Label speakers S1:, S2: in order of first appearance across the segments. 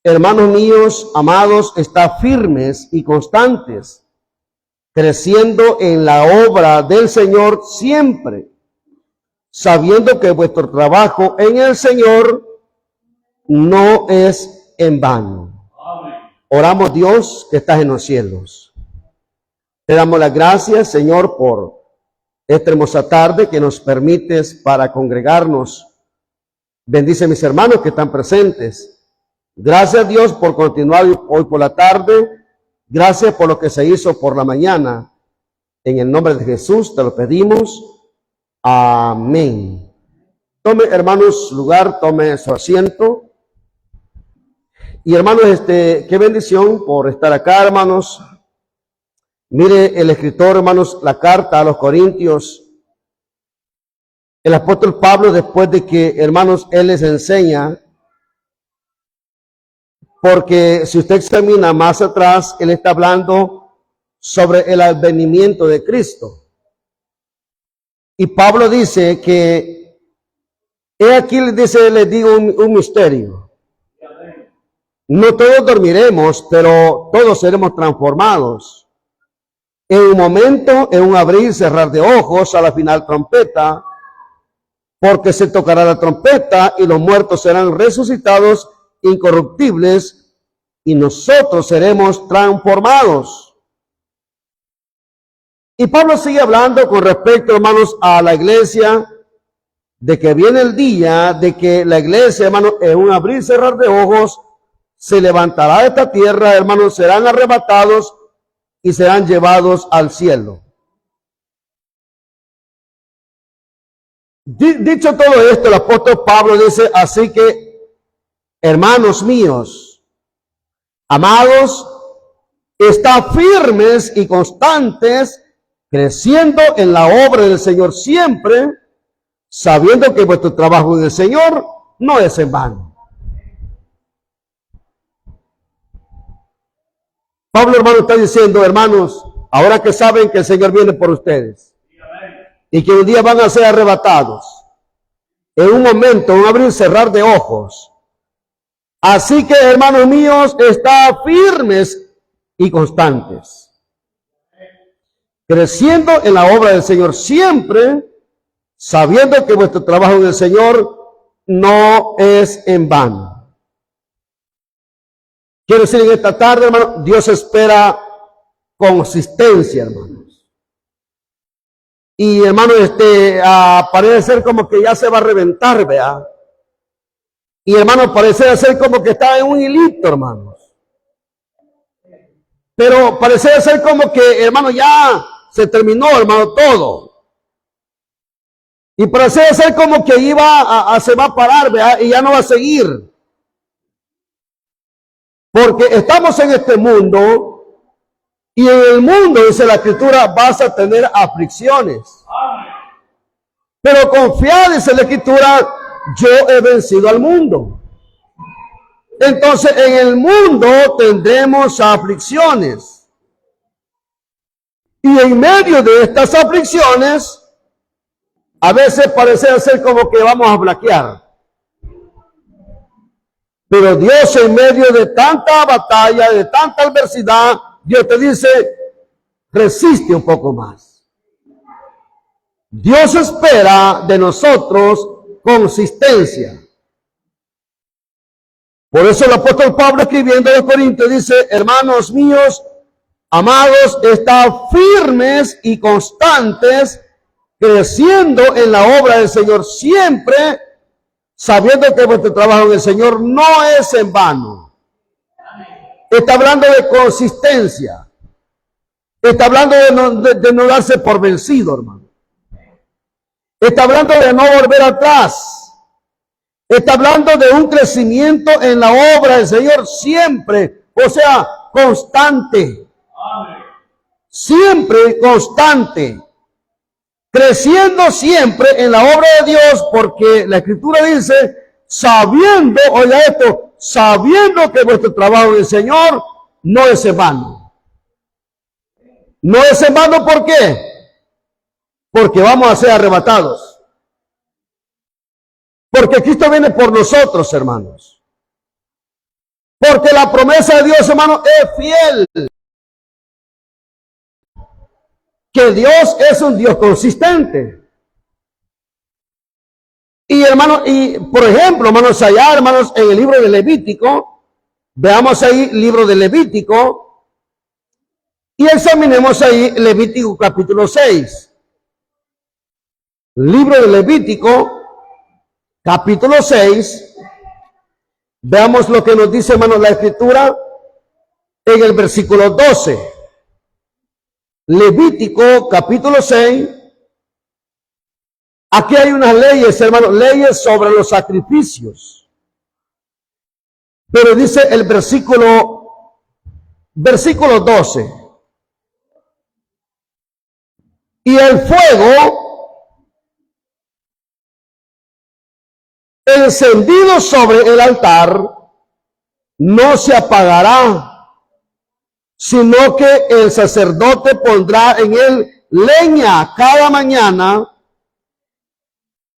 S1: hermanos míos, amados, estad firmes y constantes, creciendo en la obra del Señor siempre, sabiendo que vuestro trabajo en el Señor no es en vano. Oramos, Dios que estás en los cielos. Te damos las gracias, Señor, por esta hermosa tarde que nos permites para congregarnos. Bendice a mis hermanos que están presentes. Gracias, Dios, por continuar hoy por la tarde. Gracias por lo que se hizo por la mañana. En el nombre de Jesús te lo pedimos. Amén. Tome, hermanos, lugar, tome su asiento. Y hermanos, qué bendición por estar acá, hermanos. Mire el escritor, hermanos, la carta a los Corintios. El apóstol Pablo, después de que, hermanos, él les enseña, porque si usted examina más atrás, él está hablando sobre el advenimiento de Cristo. Y Pablo dice que, he aquí les digo un misterio. No todos dormiremos, pero todos seremos transformados. En un momento, en un abrir y cerrar de ojos, a la final trompeta, porque se tocará la trompeta y los muertos serán resucitados incorruptibles y nosotros seremos transformados. Y Pablo sigue hablando con respecto, hermanos, a la iglesia, de que viene el día de que la iglesia, hermanos, en un abrir y cerrar de ojos, se levantará de esta tierra, hermanos, serán arrebatados y serán llevados al cielo. Dicho todo esto, el apóstol Pablo dice, así que, hermanos míos, amados, estad firmes y constantes, creciendo en la obra del Señor siempre, sabiendo que vuestro trabajo en el Señor no es en vano. Pablo, hermano, está diciendo, hermanos, ahora que saben que el Señor viene por ustedes y que un día van a ser arrebatados, en un momento, un abrir y cerrar de ojos. Así que, hermanos míos, estad firmes y constantes, creciendo en la obra del Señor siempre, sabiendo que vuestro trabajo en el Señor no es en vano. Quiero decir en esta tarde, hermano, Dios espera consistencia, hermanos. Y, hermano, parece ser como que ya se va a reventar, vea. Y, hermano, parece ser como que está en un hilito, hermanos. Pero parece ser como que, hermano, ya se terminó, hermano, todo. Y parece ser como que se va a parar, vea, y ya no va a seguir. Porque estamos en este mundo y en el mundo, dice la Escritura, vas a tener aflicciones. Pero confiad, dice la Escritura, yo he vencido al mundo. Entonces en el mundo tendremos aflicciones. Y en medio de estas aflicciones, a veces parece ser como que vamos a flaquear. Pero Dios, en medio de tanta batalla, de tanta adversidad, Dios te dice, resiste un poco más. Dios espera de nosotros consistencia. Por eso el apóstol Pablo, escribiendo a los Corintios, dice, hermanos míos, amados, estad firmes y constantes, creciendo en la obra del Señor siempre, sabiendo que vuestro trabajo en el Señor no es en vano. Está hablando de consistencia. Está hablando de no darse por vencido, hermano. Está hablando de no volver atrás. Está hablando de un crecimiento en la obra del Señor siempre. O sea, constante. Siempre constante. Creciendo siempre en la obra de Dios, porque la Escritura dice, sabiendo, oiga esto, sabiendo que vuestro trabajo en el Señor no es en vano. No es en vano, ¿por qué? Porque vamos a ser arrebatados. Porque Cristo viene por nosotros, hermanos. Porque la promesa de Dios, hermano, es fiel. Que Dios es un Dios consistente. Y hermano, y por ejemplo, hermanos, allá, hermanos, en el libro de Levítico, veamos ahí libro de Levítico y examinemos ahí Levítico capítulo 6. Libro de Levítico capítulo 6. Veamos lo que nos dice, hermanos, la escritura en el versículo 12. Levítico capítulo 6. Aquí hay unas leyes, hermanos, leyes sobre los sacrificios. Pero dice el versículo 12. Y el fuego encendido sobre el altar no se apagará, sino que el sacerdote pondrá en él leña cada mañana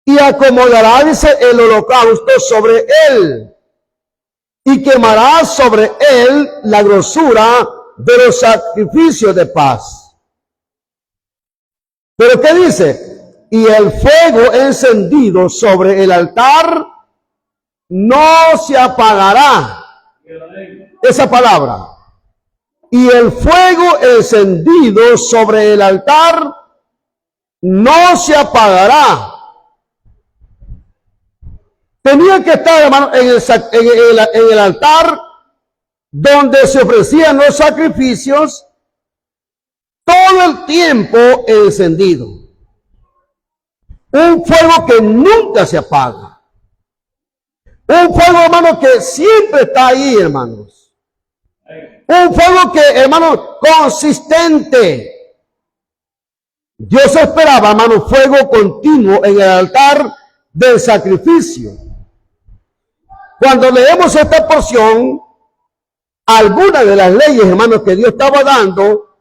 S1: y acomodará, dice, el holocausto sobre él y quemará sobre él la grosura de los sacrificios de paz. Pero ¿qué dice? Y el fuego encendido sobre el altar no se apagará. Esa palabra. Y el fuego encendido sobre el altar no se apagará. Tenía que estar, hermano, en el altar donde se ofrecían los sacrificios todo el tiempo encendido. Un fuego que nunca se apaga. Un fuego, hermano, que siempre está ahí, hermanos. Un fuego que, hermano, consistente. Dios esperaba, hermano, fuego continuo en el altar del sacrificio. Cuando leemos esta porción, algunas de las leyes, hermanos, que Dios estaba dando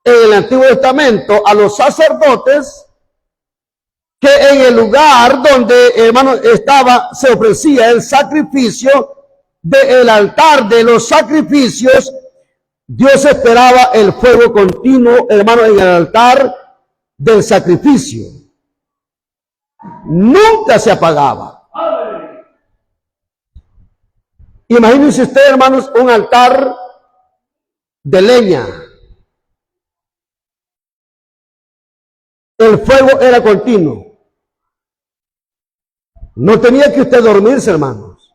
S1: en el Antiguo Testamento a los sacerdotes, que en el lugar donde, hermanos, se ofrecía el sacrificio del altar de los sacrificios, Dios esperaba el fuego continuo, hermano, en el altar del sacrificio. Nunca se apagaba. Imagínense usted, hermanos, un altar de leña. El fuego era continuo. No tenía que usted dormirse, hermanos.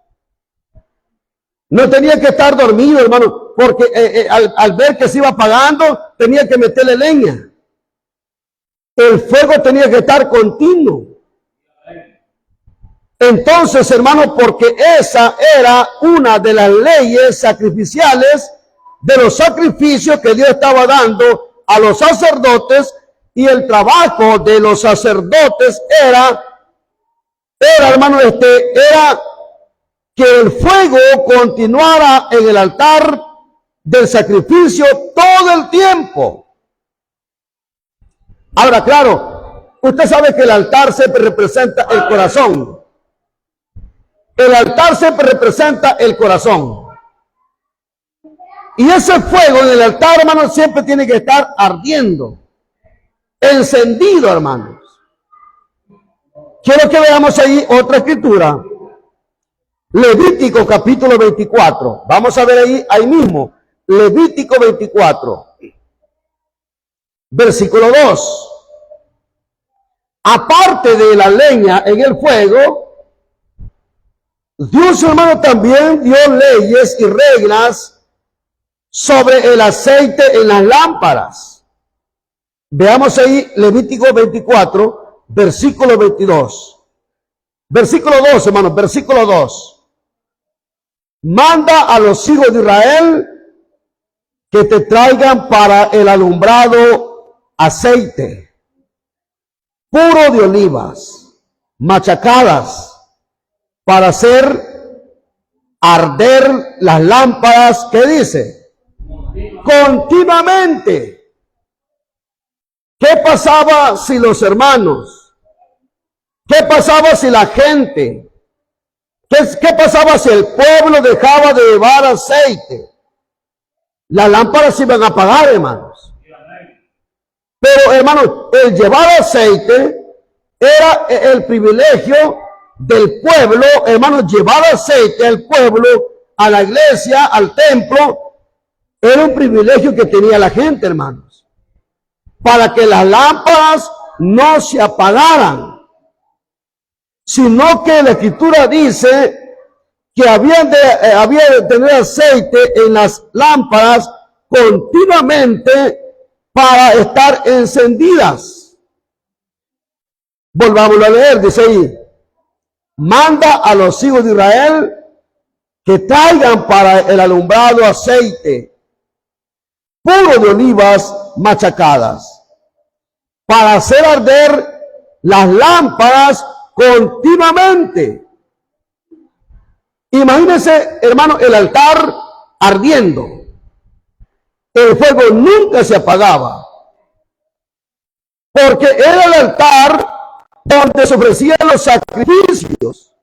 S1: No tenía que estar dormido, hermano, porque al ver que se iba apagando, tenía que meterle leña. El fuego tenía que estar continuo. Entonces, hermano, porque esa era una de las leyes sacrificiales de los sacrificios que Dios estaba dando a los sacerdotes, y el trabajo de los sacerdotes era hermano, era que el fuego continuara en el altar del sacrificio todo el tiempo. Ahora, claro, usted sabe que el altar siempre representa el corazón. El altar siempre representa el corazón. Y ese fuego en el altar, hermano, siempre tiene que estar ardiendo, encendido, hermanos. Quiero que veamos ahí otra escritura. Levítico capítulo 24. Vamos a ver ahí mismo. Levítico 24. Versículo 2. Aparte de la leña en el fuego, Dios, hermano, también dio leyes y reglas sobre el aceite en las lámparas. Veamos ahí Levítico 24, versículo 22. Versículo 2, hermano, versículo 2. Manda a los hijos de Israel que te traigan para el alumbrado aceite puro de olivas, machacadas, para hacer arder las lámparas, ¿qué dice? Continuamente. ¿Qué pasaba si los hermanos? ¿Qué pasaba si la gente ¿Qué pasaba si el pueblo dejaba de llevar aceite? Las lámparas se iban a apagar, hermanos. Pero, hermanos, el llevar aceite era el privilegio del pueblo, hermanos. Llevar aceite al pueblo, a la iglesia, al templo, era un privilegio que tenía la gente, hermanos, para que las lámparas no se apagaran, sino que la escritura dice que había de tener aceite en las lámparas continuamente para estar encendidas. Volvamos a leer, dice ahí: manda a los hijos de Israel que traigan para el alumbrado aceite puro de olivas machacadas, para hacer arder las lámparas continuamente. Imagínense, hermano, el altar ardiendo. El fuego nunca se apagaba, porque era el altar donde se ofrecían los sacrificios.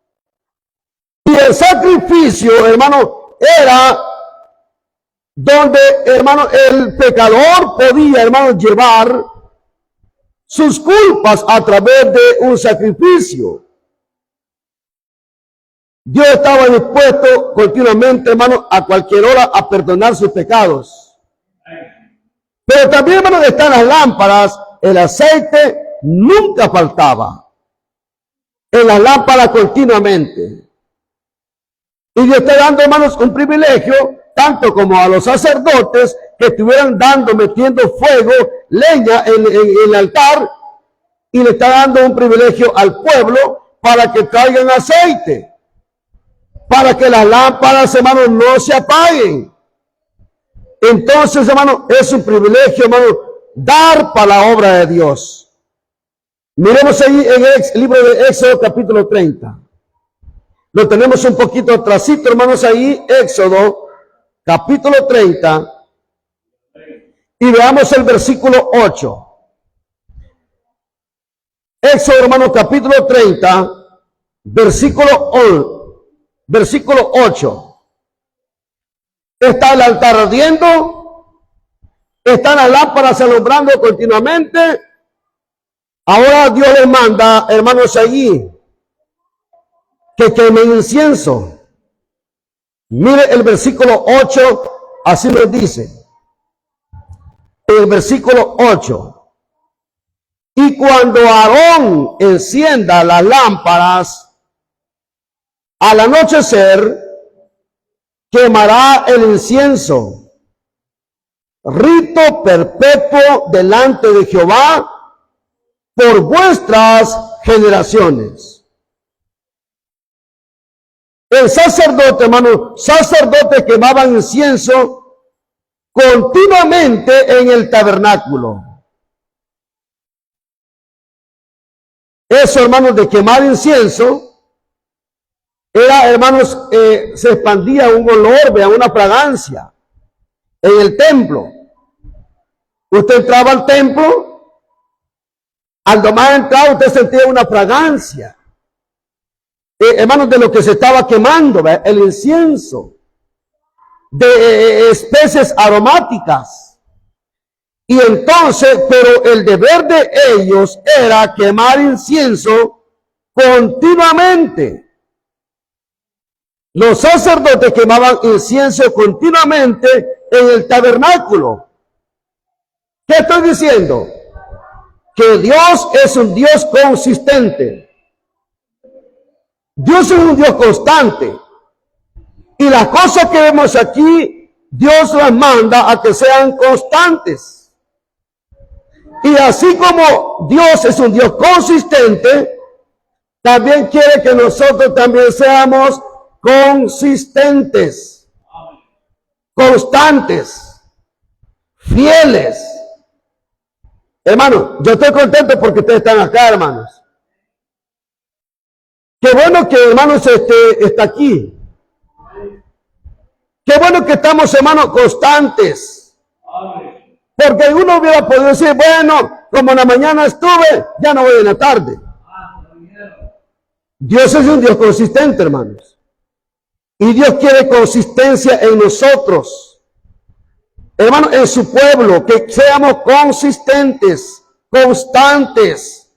S1: Y el sacrificio, hermano, era donde, hermano, el pecador podía, hermano, llevar sus culpas a través de un sacrificio. Dios estaba dispuesto continuamente, hermano, a cualquier hora a perdonar sus pecados. Pero también, hermano, están las lámparas. El aceite nunca faltaba en las lámparas continuamente. Y Dios está dando, hermanos, un privilegio, tanto como a los sacerdotes que estuvieran metiendo fuego, leña en el altar, y le está dando un privilegio al pueblo para que traigan aceite, para que las lámparas, hermanos, no se apaguen. Entonces, hermano, es un privilegio, hermano, dar para la obra de Dios. Miremos ahí en el libro de Éxodo, capítulo 30. Lo tenemos un poquito atrasito, hermanos, ahí, Éxodo, capítulo 30. Y veamos el versículo 8. Éxodo, hermanos, capítulo 30, versículo 8. Está el altar ardiendo, están las lámparas alumbrando continuamente. Ahora Dios les manda, hermanos, allí que quemen incienso. Mire el versículo 8, así nos dice. El versículo 8. Y cuando Aarón encienda las lámparas, al anochecer quemará el incienso, rito perpetuo delante de Jehová por vuestras generaciones. El sacerdote, hermano, sacerdote quemaban incienso continuamente en el tabernáculo. Eso, hermanos, de quemar incienso, era, hermanos, se expandía un olor, vea, una fragancia en el templo. Usted entraba al templo, al tomar entrada usted sentía una fragancia, hermanos, de lo que se estaba quemando, ¿ve? El incienso, de especies aromáticas. Y entonces, pero el deber de ellos era quemar incienso continuamente. Los sacerdotes quemaban incienso continuamente en el tabernáculo. ¿Qué estoy diciendo? Que Dios es un Dios consistente. Dios es un Dios constante. Y las cosas que vemos aquí, Dios las manda a que sean constantes. Y así como Dios es un Dios consistente, también quiere que nosotros también seamos consistentes, constantes, fieles. Hermano, yo estoy contento porque ustedes están acá, hermanos. Qué bueno que, hermanos, está aquí. Qué bueno que estamos, hermanos, constantes. Porque uno hubiera podido decir, bueno, como en la mañana estuve, ya no voy en la tarde. Dios es un Dios consistente, hermanos. Y Dios quiere consistencia en nosotros. Hermanos, en su pueblo, que seamos consistentes, constantes.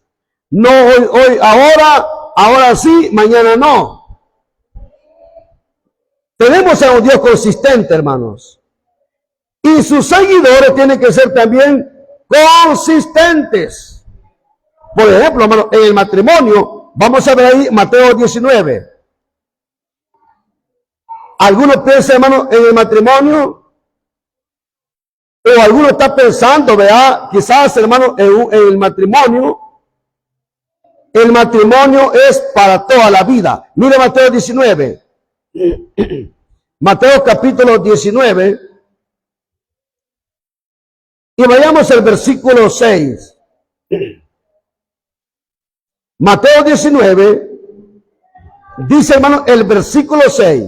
S1: No hoy, ahora sí, mañana no. Tenemos a un Dios consistente, hermanos. Y sus seguidores tienen que ser también consistentes. Por ejemplo, hermano, en el matrimonio, vamos a ver ahí Mateo 19. Algunos piensan, hermano, en el matrimonio, o alguno está pensando, vea, quizás, hermano, en el matrimonio. El matrimonio es para toda la vida. Mire Mateo 19. Mateo capítulo 19. Y vayamos al versículo 6. Mateo 19, dice, hermano, el versículo 6.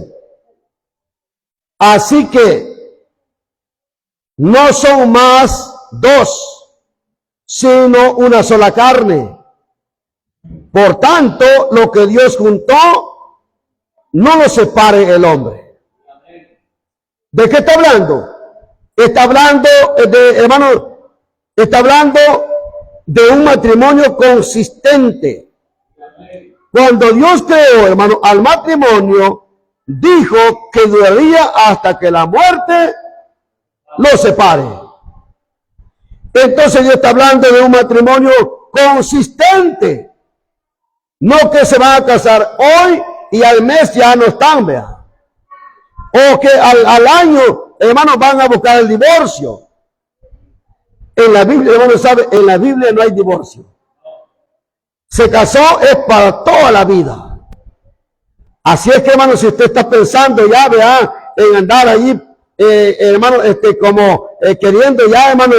S1: Así que no son más dos, sino una sola carne. Por tanto, lo que Dios juntó, no lo separe el hombre. ¿De qué está hablando? Está hablando de, hermano, está hablando de un matrimonio consistente. Cuando Dios creó, hermano, al matrimonio, dijo que duraría hasta que la muerte lo separe. Entonces Dios está hablando de un matrimonio consistente. No que se van a casar hoy y al mes ya no están, vea. O que al año, hermano, van a buscar el divorcio. En la Biblia, hermano, sabe, en la Biblia no hay divorcio. Se casó es para toda la vida. Así es que, hermano, si usted está pensando ya, vea, en andar allí, hermano, como queriendo ya, hermano,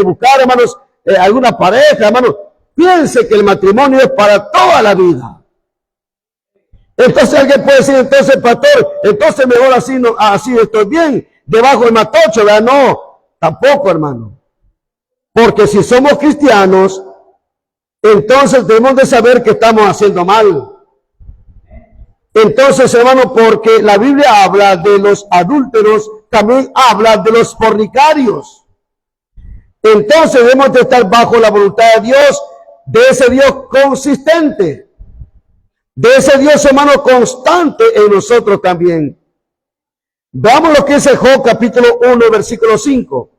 S1: buscar, hermanos, alguna pareja, hermano, piense que el matrimonio es para toda la vida. Entonces alguien puede decir, entonces, pastor, entonces mejor así, no, así estoy bien, debajo del matocho, ¿verdad? No, tampoco, hermano. Porque si somos cristianos, entonces debemos de saber que estamos haciendo mal. Entonces, hermano, porque la Biblia habla de los adúlteros, también habla de los fornicarios. Entonces debemos de estar bajo la voluntad de Dios, de ese Dios consistente, de ese Dios, hermano, constante en nosotros también. Veamos lo que dice Job capítulo 1, versículo 5.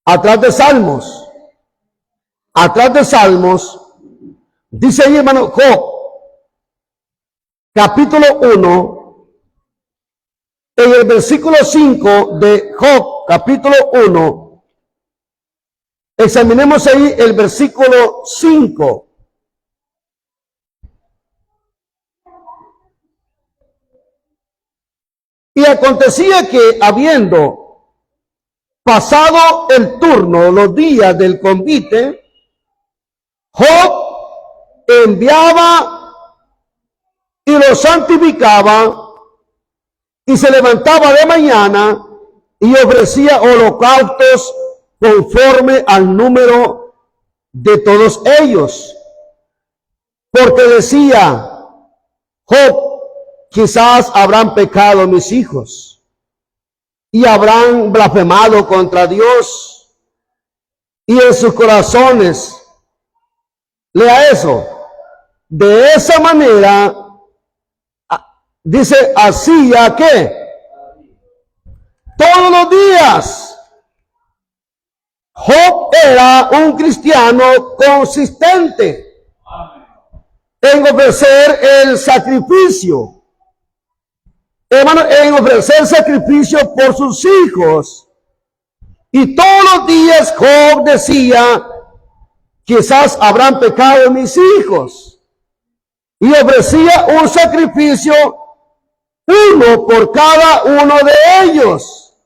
S1: Atrás de Salmos, dice ahí, hermano, Job, capítulo 1, en el versículo 5 de Job, capítulo 1, examinemos ahí el versículo 5. Y acontecía que, habiendo pasado el turno, los días del convite, Job enviaba y lo santificaba y se levantaba de mañana y ofrecía holocaustos conforme al número de todos ellos. Porque decía Job, quizás habrán pecado mis hijos y habrán blasfemado contra Dios, y en sus corazones, lea eso, de esa manera, dice, hacía que todos los días. Job era un cristiano consistente en ofrecer el sacrificio. Hermano, en ofrecer sacrificio por sus hijos. Y todos los días Job decía, quizás habrán pecado mis hijos. Y ofrecía un sacrificio, uno por cada uno de ellos.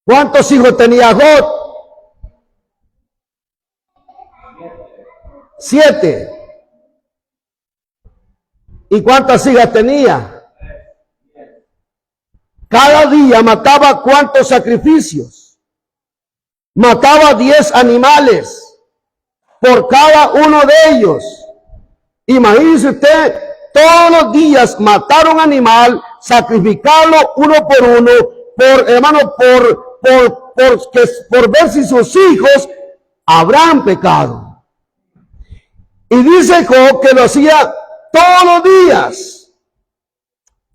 S1: ¿Cuántos hijos tenía Job? 7. ¿Y cuántas hijas tenía? Cada día mataba ¿cuántos sacrificios? Mataba 10 animales por cada uno de ellos. Imagínese usted, todos los días matar un animal, sacrificarlo uno por uno, por ver si sus hijos habrán pecado. Y dice Job que lo hacía todos los días.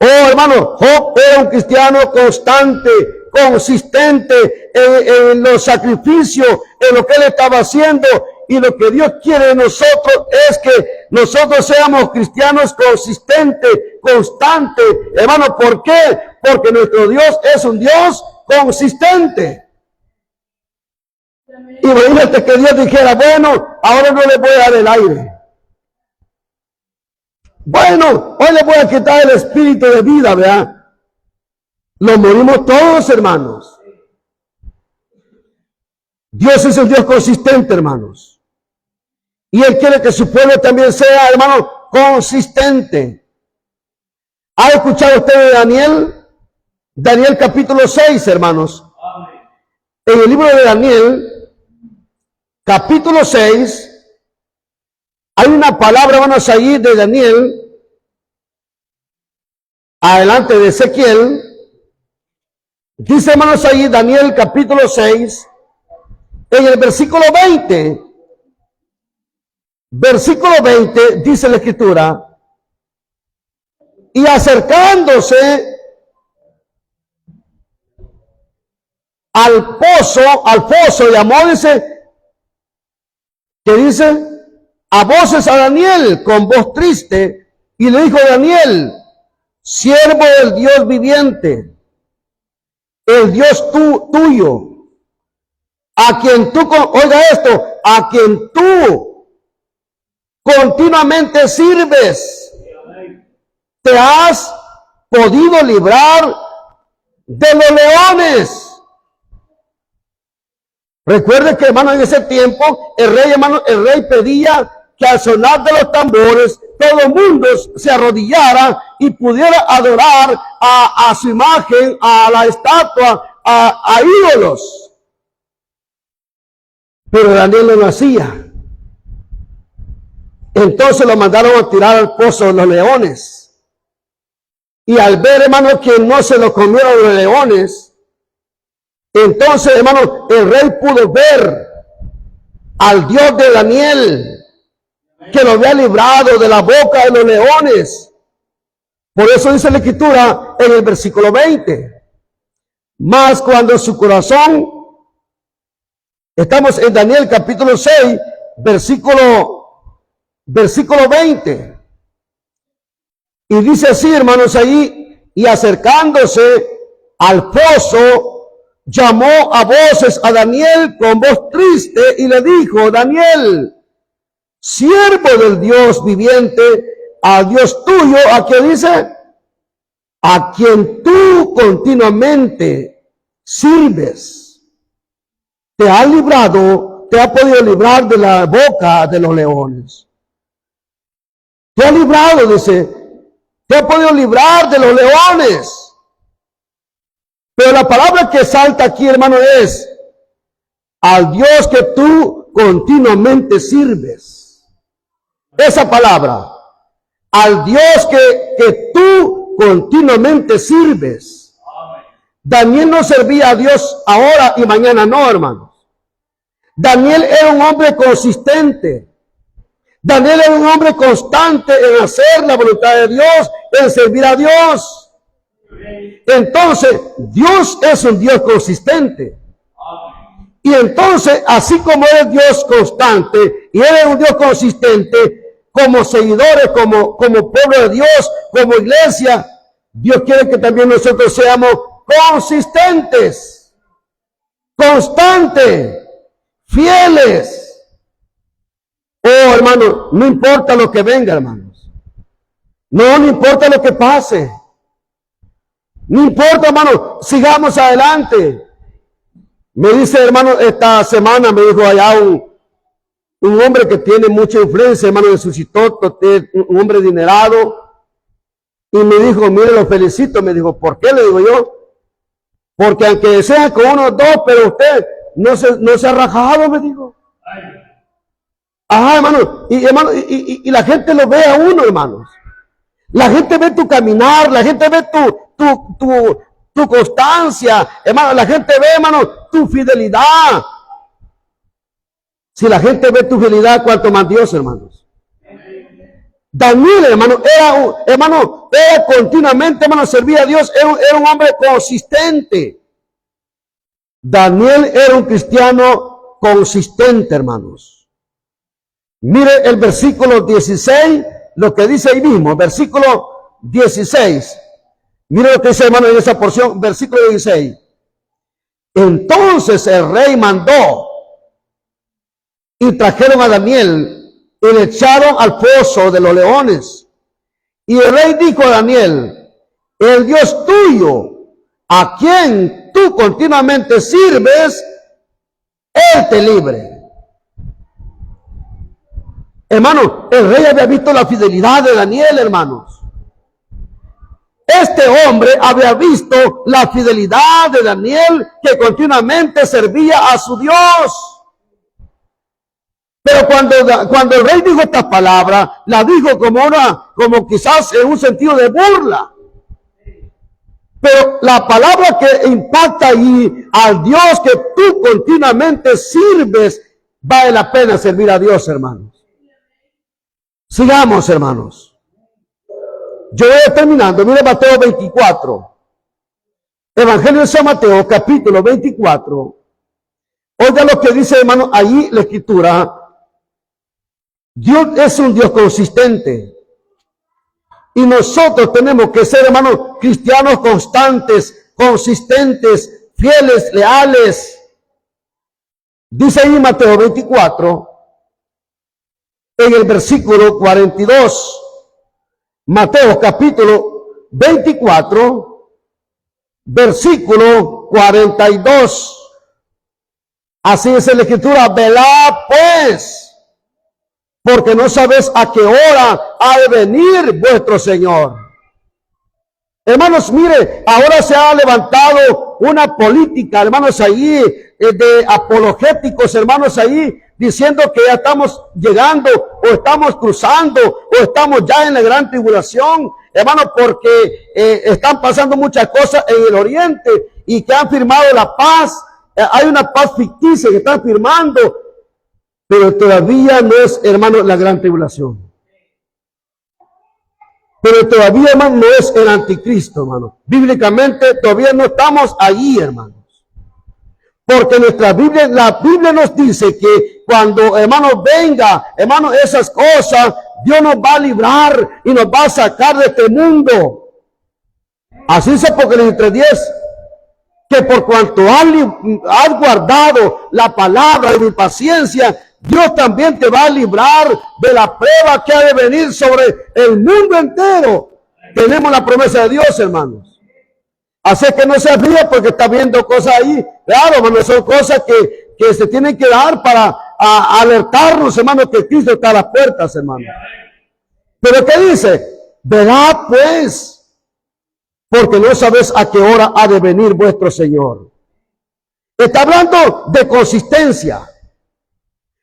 S1: Oh, hermano, Job era un cristiano constante, consistente en los sacrificios, en lo que él estaba haciendo. Y lo que Dios quiere de nosotros es que nosotros seamos cristianos consistentes, constantes. Hermano, ¿por qué? Porque nuestro Dios es un Dios consistente. Imagínate que Dios dijera, bueno, ahora no le voy a dar el aire. Bueno, hoy le voy a quitar el espíritu de vida, ¿verdad? Lo morimos todos, hermanos. Dios es un Dios consistente, hermanos. Y Él quiere que su pueblo también sea, hermano, consistente. ¿Ha escuchado usted de Daniel? Daniel capítulo 6, hermanos. En el libro de Daniel, capítulo 6, hay una palabra, hermanos, allí de Daniel, adelante de Ezequiel. Dice, hermanos, allí Daniel capítulo 6, en el versículo 20. Versículo 20 dice la escritura, y acercándose al pozo llamó, dice, que dice, a voces a Daniel con voz triste, y le dijo Daniel, siervo del Dios viviente, el Dios tuyo, a quien tú, oiga esto, a quien tú continuamente sirves, te has podido librar de los leones. Recuerde que, hermano, en ese tiempo el rey pedía que al sonar de los tambores todo el mundo se arrodillara y pudiera adorar a su imagen, a la estatua, a ídolos. Pero Daniel no lo hacía. Entonces lo mandaron a tirar al pozo de los leones. Y al ver, hermano, que no se lo comieron los leones, entonces, hermano, el rey pudo ver al Dios de Daniel, que lo había librado de la boca de los leones. Por eso dice la escritura en el versículo 20. Mas cuando su corazón, estamos en Daniel capítulo 6, versículo 20. Y dice así, hermanos, ahí, y acercándose al pozo, llamó a voces a Daniel con voz triste y le dijo, Daniel, siervo del Dios viviente, al Dios tuyo, ¿a quien dice? A quien tú continuamente sirves, te ha librado, te ha podido librar de la boca de los leones. Te ha librado, dice, te ha podido librar de los leones. Pero la palabra que salta aquí, hermano, es al Dios que tú continuamente sirves. Esa palabra, al Dios que tú continuamente sirves. Daniel no servía a Dios ahora y mañana no, hermanos. Daniel era un hombre consistente. Daniel era un hombre constante en hacer la voluntad de Dios, en servir a Dios. Entonces, Dios es un Dios consistente. Y entonces, así como es Dios constante y Él es un Dios consistente, como seguidores, como pueblo de Dios, como iglesia, Dios quiere que también nosotros seamos consistentes, constantes, fieles. Oh, hermano, no importa lo que venga, hermanos. No importa lo que pase. No importa, hermano, sigamos adelante. Me dice, hermano, esta semana me dijo allá un hombre que tiene mucha influencia, hermano, de su Suchitoto, un hombre adinerado. Y me dijo, mire, lo felicito. Me dijo, ¿por qué? Le digo yo. Porque aunque sea con uno o dos, pero usted no se ha rajado, me dijo. Ajá, hermano. Y la gente lo ve a uno, hermanos. La gente ve tu caminar, la gente ve tu constancia, hermano. La gente ve, hermano, tu fidelidad. Si la gente ve tu fidelidad, cuanto más Dios, hermanos. Daniel, hermano, era continuamente, hermano, servía a Dios, era un hombre consistente. Daniel era un cristiano consistente, hermanos. Mire el versículo 16, lo que dice ahí mismo, versículo 16. Mire lo que dice, hermano, en esa porción, versículo 16. Entonces el rey mandó y trajeron a Daniel y le echaron al pozo de los leones. Y el rey dijo a Daniel: el Dios tuyo, a quien tú continuamente sirves, Él te libre. Hermano, el rey había visto la fidelidad de Daniel, hermanos. Este hombre había visto la fidelidad de Daniel, que continuamente servía a su Dios. Pero cuando el rey dijo estas palabras, la dijo como quizás en un sentido de burla. Pero la palabra que impacta ahí, al Dios que tú continuamente sirves, vale la pena servir a Dios, hermanos. Sigamos, hermanos. Yo voy terminando. Mire Mateo 24. Evangelio de San Mateo, capítulo 24. Oiga lo que dice, hermano, ahí la escritura. Dios es un Dios consistente. Y nosotros tenemos que ser, hermanos, cristianos constantes, consistentes, fieles, leales. Dice ahí Mateo 24, en el versículo 42. Mateo capítulo 24, versículo 42. Así es la escritura: velad pues, porque no sabes a qué hora ha de venir vuestro Señor. Hermanos, mire, ahora se ha levantado una política, hermanos, ahí, de apologéticos, hermanos, ahí, diciendo que ya estamos llegando, o estamos cruzando, o estamos ya en la gran tribulación, hermanos, porque están pasando muchas cosas en el oriente, y que han firmado la paz. Hay una paz ficticia que están firmando, pero todavía no es, hermano, la gran tribulación. Pero todavía, hermano, no es el anticristo, hermano. Bíblicamente todavía no estamos allí, hermanos. Porque la Biblia nos dice que cuando, hermano, venga, hermano, esas cosas, Dios nos va a librar y nos va a sacar de este mundo. Así dice Apocalipsis 3:10. Que por cuanto has guardado la palabra de mi paciencia, Dios también te va a librar de la prueba que ha de venir sobre el mundo entero. Tenemos la promesa de Dios, hermanos. Así que no se ríe porque está viendo cosas ahí. Claro, hermanos, son cosas que se tienen que dar para alertarnos, hermanos, que Cristo está a las puertas, hermanos. Pero ¿qué dice? Velad pues, porque no sabes a qué hora ha de venir vuestro Señor. Está hablando de consistencia.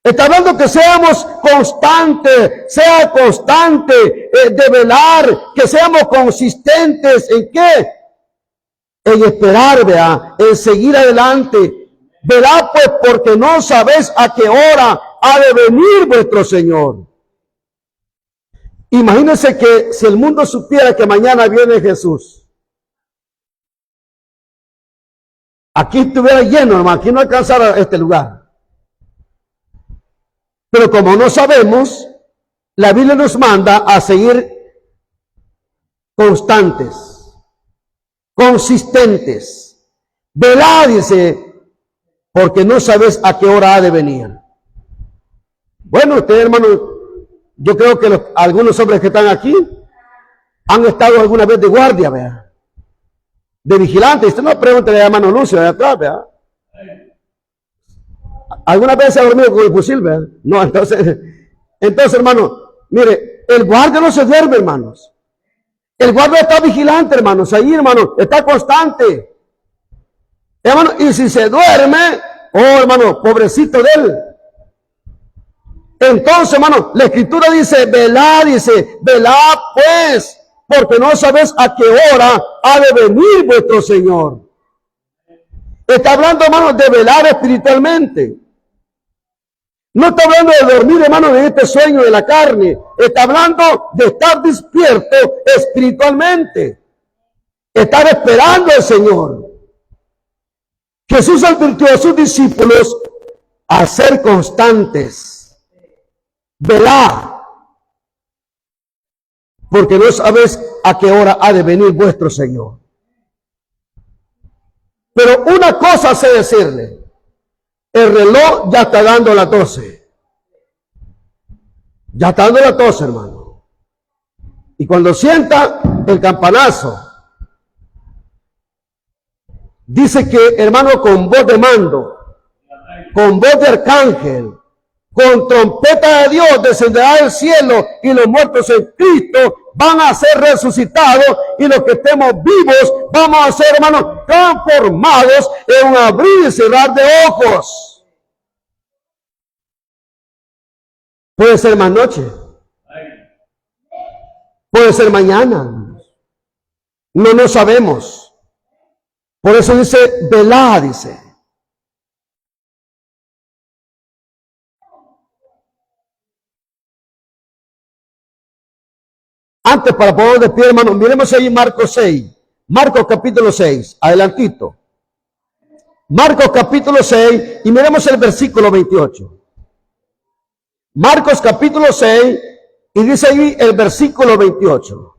S1: Está hablando que seamos constantes, sea constante de velar, que seamos consistentes en qué, en esperar, vea, en seguir adelante. Velad pues, porque no sabéis a qué hora ha de venir vuestro Señor. Imagínense que si el mundo supiera que mañana viene Jesús, aquí estuviera lleno, hermano, aquí no alcanzara este lugar. Pero como no sabemos, la Biblia nos manda a seguir constantes, consistentes. Velad, dice, porque no sabes a qué hora ha de venir. Bueno, ustedes, hermano, yo creo que algunos hombres que están aquí han estado alguna vez de guardia, vea, de vigilante. Usted no pregúntele a hermano Lucio de atrás, vea. ¿Alguna vez se ha dormido con el fusil, verdad? No, entonces, hermano, mire, el guardia no se duerme, hermanos. El guardia está vigilante, hermanos. Ahí, hermano, está constante. Hermano, y si se duerme, oh, hermano, pobrecito de él. Entonces, hermano, la escritura dice, velad pues, porque no sabes a qué hora ha de venir vuestro Señor. Está hablando, hermano, de velar espiritualmente. No está hablando de dormir, hermano, de este sueño de la carne. Está hablando de estar despierto espiritualmente. Estar esperando al Señor. Jesús advirtió a sus discípulos a ser constantes. Velad, porque no sabes a qué hora ha de venir vuestro Señor. Pero una cosa sé decirle, el reloj ya está dando las 12. Ya está dando las 12, hermano. Y cuando sienta el campanazo, dice que, hermano, con voz de mando, con voz de arcángel, con trompeta de Dios descenderá del cielo, y los muertos en Cristo van a ser resucitados, y los que estemos vivos vamos a ser, hermanos, transformados en un abrir y cerrar de ojos. Puede ser más noche, puede ser mañana, no sabemos. Por eso dice, velad, dice. Antes, para poner de pie, hermano, miremos ahí Marcos 6. Marcos capítulo 6, adelantito. Marcos capítulo 6 y miremos el versículo 28. Marcos capítulo 6 y dice ahí el versículo 28.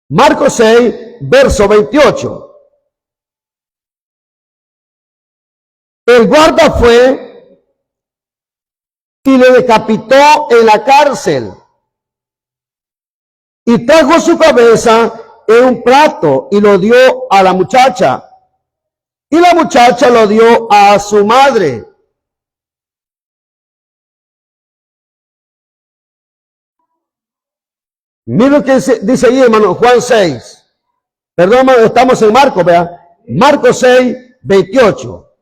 S1: Marcos 6, verso 28. El guarda fue y le decapitó en la cárcel, y trajo su cabeza en un plato y lo dio a la muchacha, y la muchacha lo dio a su madre. Miren lo que dice ahí, hermano, Juan 6. Perdón, hermano, estamos en Marcos, vea. Marcos 6, 28.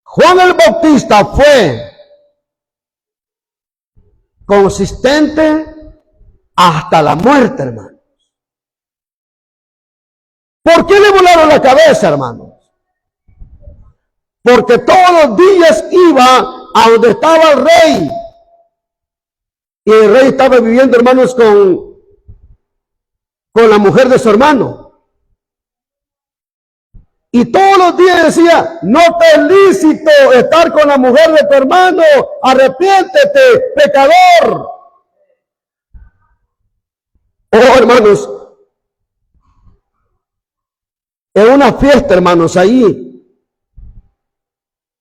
S1: Juan el Bautista fue consistente hasta la muerte, hermano. ¿Por qué le volaron la cabeza, hermanos? Porque todos los días iba a donde estaba el rey. Y el rey estaba viviendo, hermanos, con la mujer de su hermano. Y todos los días decía, no te es lícito estar con la mujer de tu hermano, arrepiéntete, pecador. Oh, hermanos, en una fiesta, hermanos, ahí,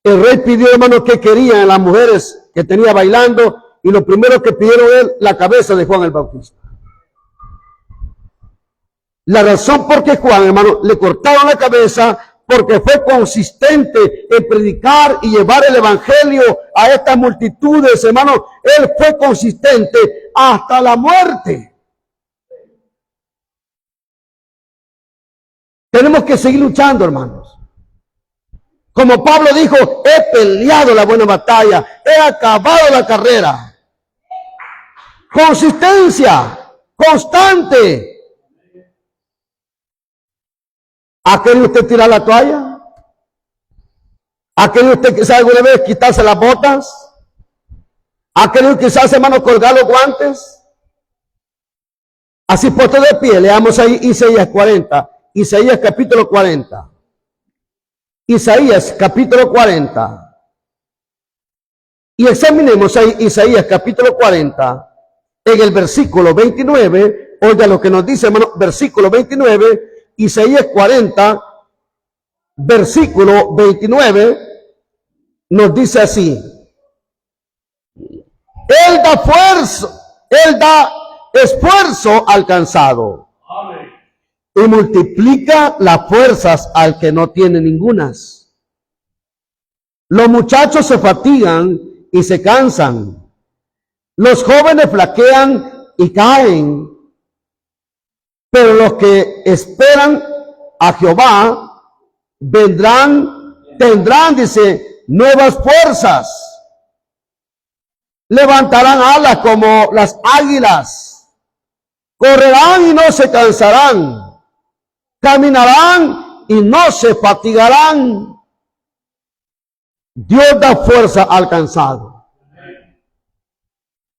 S1: el rey pidió, hermanos, que querían las mujeres que tenía bailando, y lo primero que pidieron es la cabeza de Juan el Bautista. La razón por qué Juan, hermano, le cortaron la cabeza, porque fue consistente en predicar y llevar el evangelio a estas multitudes, hermano. Él fue consistente hasta la muerte. Tenemos que seguir luchando, hermanos. Como Pablo dijo, he peleado la buena batalla, he acabado la carrera. Consistencia, constante. ¿Ha querido usted tirar la toalla? ¿Ha querido usted quizás alguna vez quitarse las botas? ¿Ha querido quizás, hermano, colgar los guantes? Así puesto de pie, leamos ahí Isaías 40, Isaías capítulo 40. Isaías capítulo 40. Y examinemos ahí Isaías capítulo 40, en el versículo 29, oiga lo que nos dice, hermano, versículo 29, Isaías 40, versículo 29, nos dice así. Él da esfuerzo al cansado y multiplica las fuerzas al que no tiene ningunas. Los muchachos se fatigan y se cansan. Los jóvenes flaquean y caen. Pero los que esperan a Jehová vendrán tendrán, dice, nuevas fuerzas. Levantarán alas como las águilas. Correrán y no se cansarán. Caminarán y no se fatigarán. Dios da fuerza al cansado.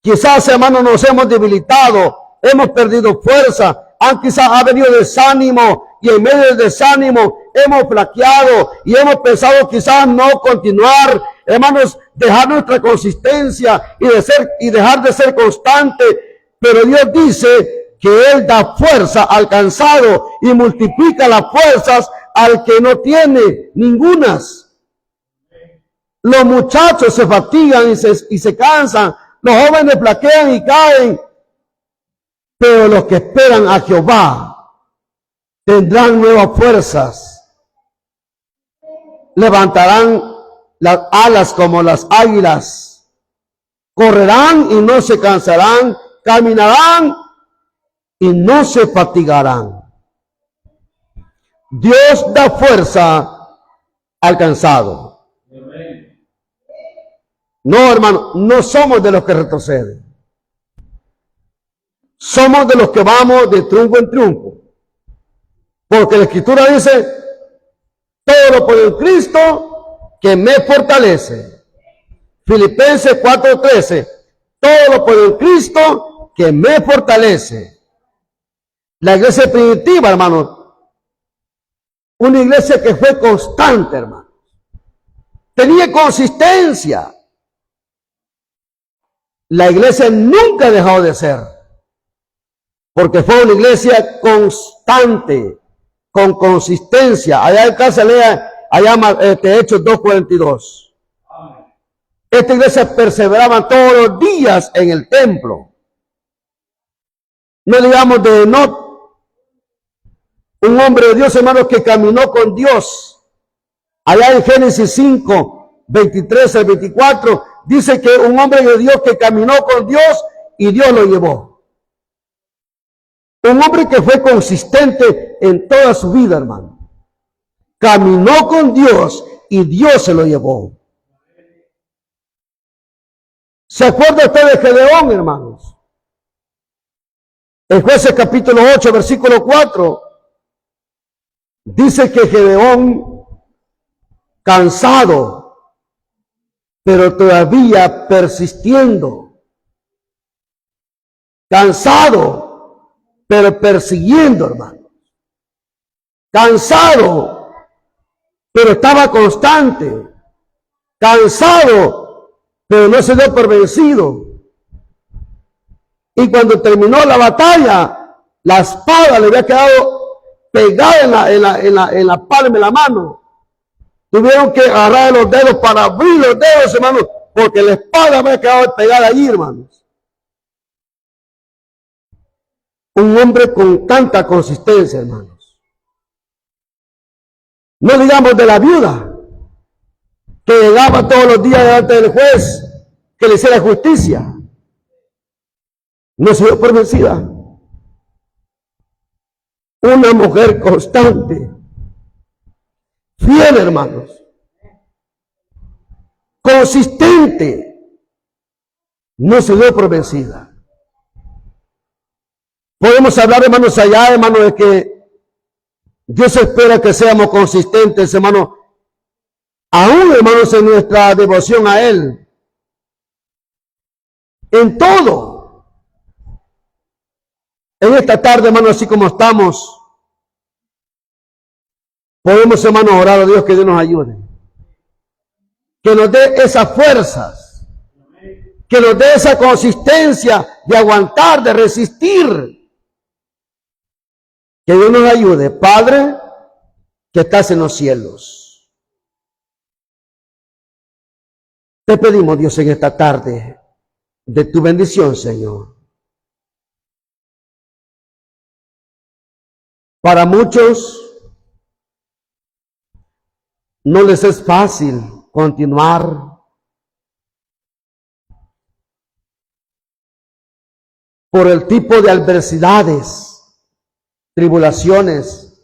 S1: Quizás, hermanos, nos hemos debilitado, hemos perdido fuerza, quizás ha venido desánimo, y en medio del desánimo hemos flaqueado y hemos pensado quizás no continuar, hermanos, dejar nuestra consistencia y dejar de ser constante. Pero Dios dice que Él da fuerza al cansado y multiplica las fuerzas al que no tiene ningunas. Los muchachos se fatigan y se cansan, los jóvenes flaquean y caen, pero los que esperan a Jehová tendrán nuevas fuerzas, levantarán las alas como las águilas, correrán y no se cansarán, caminarán y no se fatigarán. Dios da fuerza al cansado. No, hermano, no somos de los que retroceden. Somos de los que vamos de triunfo en triunfo. Porque la Escritura dice, todo lo puedo en Cristo que me fortalece. Filipenses 4:13, todo lo puedo en Cristo que me fortalece. La iglesia primitiva, hermano, una iglesia que fue constante, hermano. Tenía consistencia. La iglesia nunca ha dejado de ser, porque fue una iglesia constante, con consistencia. Allá en casa lea, allá Hechos 2:42. Esta iglesia perseveraba todos los días en el templo. No digamos de Enoc, un hombre de Dios, hermanos, que caminó con Dios. Allá en Génesis 5:23 al 24, dice que un hombre de Dios que caminó con Dios y Dios lo llevó. Un hombre que fue consistente en toda su vida, hermano. Caminó con Dios y Dios se lo llevó. ¿Se acuerda usted de Gedeón, hermanos? En Jueces capítulo 8, versículo 4, dice que Gedeón, cansado, pero todavía persistiendo, cansado, pero persiguiendo, hermano, cansado, pero estaba constante, cansado, pero no se dio por vencido. Y cuando terminó la batalla, la espada le había quedado pegada en la palma de la mano. Tuvieron que agarrar los dedos para abrir los dedos, hermanos, porque la espada había quedado pegada allí, hermanos. Un hombre con tanta consistencia, hermanos. No digamos de la viuda, que llegaba todos los días delante del juez, que le hiciera justicia. No se dio por vencida. Una mujer constante, fiel, hermanos, consistente, no se dio por vencida. Podemos hablar, hermanos, allá, hermanos, de que Dios espera que seamos consistentes, hermanos, aún, hermanos, en nuestra devoción a Él, en todo. En esta tarde, hermanos, así como estamos, podemos, hermanos, orar a Dios que Dios nos ayude. Que nos dé esas fuerzas, que nos dé esa consistencia de aguantar, de resistir. Que Dios nos ayude. Padre, que estás en los cielos, te pedimos, Dios, en esta tarde, de tu bendición, Señor. Para muchos no les es fácil continuar por el tipo de adversidades, tribulaciones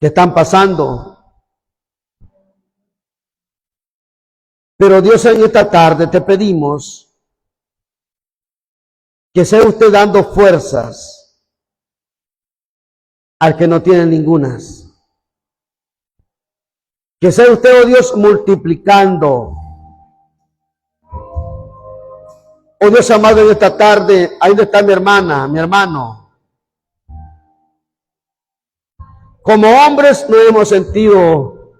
S1: que están pasando. Pero Dios, en esta tarde te pedimos que sea usted dando fuerzas al que no tiene ningunas. Que sea usted, oh Dios, multiplicando. Oh Dios amado, en esta tarde, ahí donde está mi hermana, mi hermano. Como hombres nos hemos sentido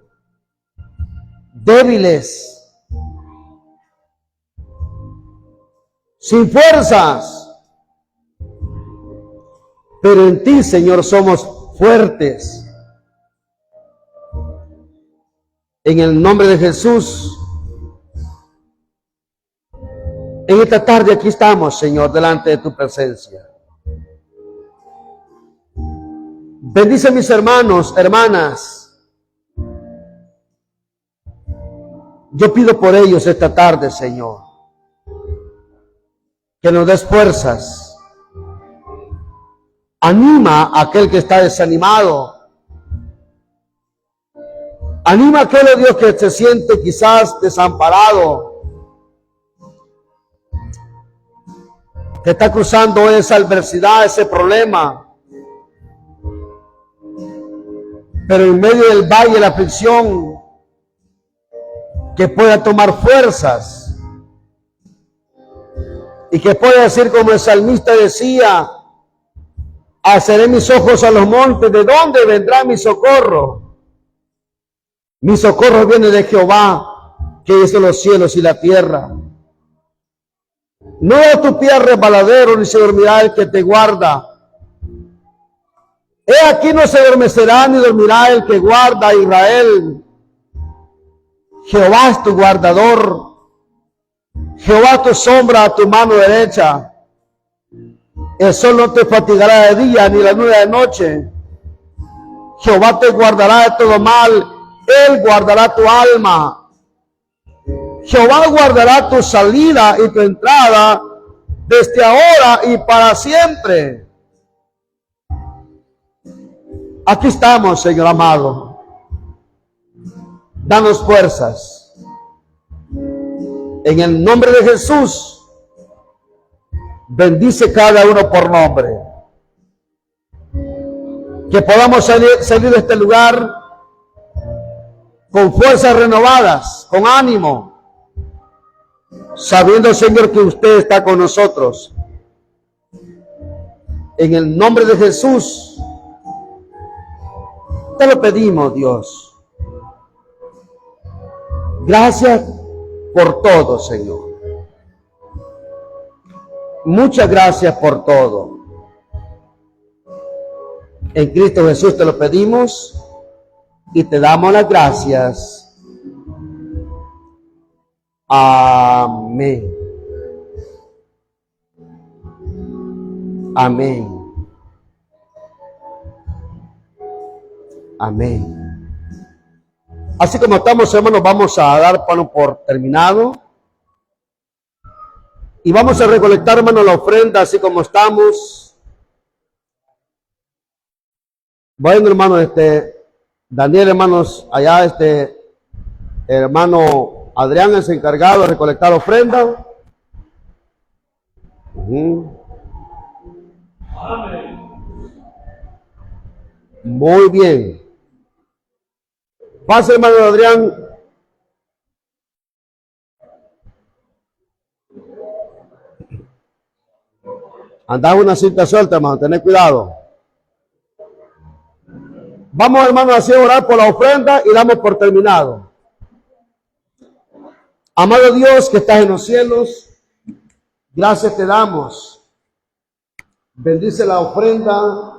S1: débiles, sin fuerzas. Pero en ti, Señor, somos fuertes. En el nombre de Jesús, en esta tarde aquí estamos, Señor, delante de tu presencia. Bendice a mis hermanos, hermanas. Yo pido por ellos esta tarde, Señor, que nos des fuerzas. Anima a aquel que está desanimado. Anima a aquel, oh Dios, que se siente quizás desamparado, que está cruzando esa adversidad, ese problema. Pero en medio del valle de la aflicción, que pueda tomar fuerzas y que pueda decir como el salmista decía: alzaré mis ojos a los montes, ¿de dónde vendrá mi socorro? Mi socorro viene de Jehová, que hizo los cielos y la tierra. No da tu pie al resbaladero, ni se dormirá el que te guarda. He aquí no se adormecerá ni dormirá el que guarda a Israel. Jehová es tu guardador. Jehová tu sombra a tu mano derecha. El sol no te fatigará de día, ni la luna de noche. Jehová te guardará de todo mal. Él guardará tu alma. Jehová guardará tu salida y tu entrada desde ahora y para siempre. Aquí estamos, Señor amado. Danos fuerzas. En el nombre de Jesús, bendice cada uno por nombre. Que podamos salir de este lugar con fuerzas renovadas, con ánimo, sabiendo, Señor, que usted está con nosotros. En el nombre de Jesús, te lo pedimos, Dios. Gracias por todo, Señor. Muchas gracias por todo. En Cristo Jesús te lo pedimos y te damos las gracias. Amén. Amén. Amén. Así como estamos, hermanos, vamos a dar por terminado. Y vamos a recolectar, hermanos, la ofrenda, así como estamos. Bueno, hermanos, Daniel, hermanos, allá, hermano Adrián es encargado de recolectar ofrenda. Muy bien. Pase, hermano Adrián. Andaba una cinta suelta, hermano, tened cuidado. Vamos, hermano, así a orar por la ofrenda y damos por terminado. Amado Dios que estás en los cielos, gracias te damos. Bendice la ofrenda